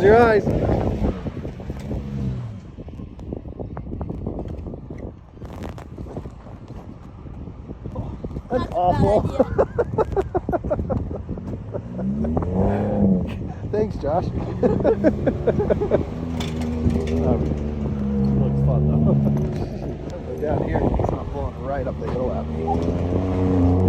Close your eyes. That's awful. Thanks, Josh. Looks fun though. Down here, it's not blowing right up the hill at me.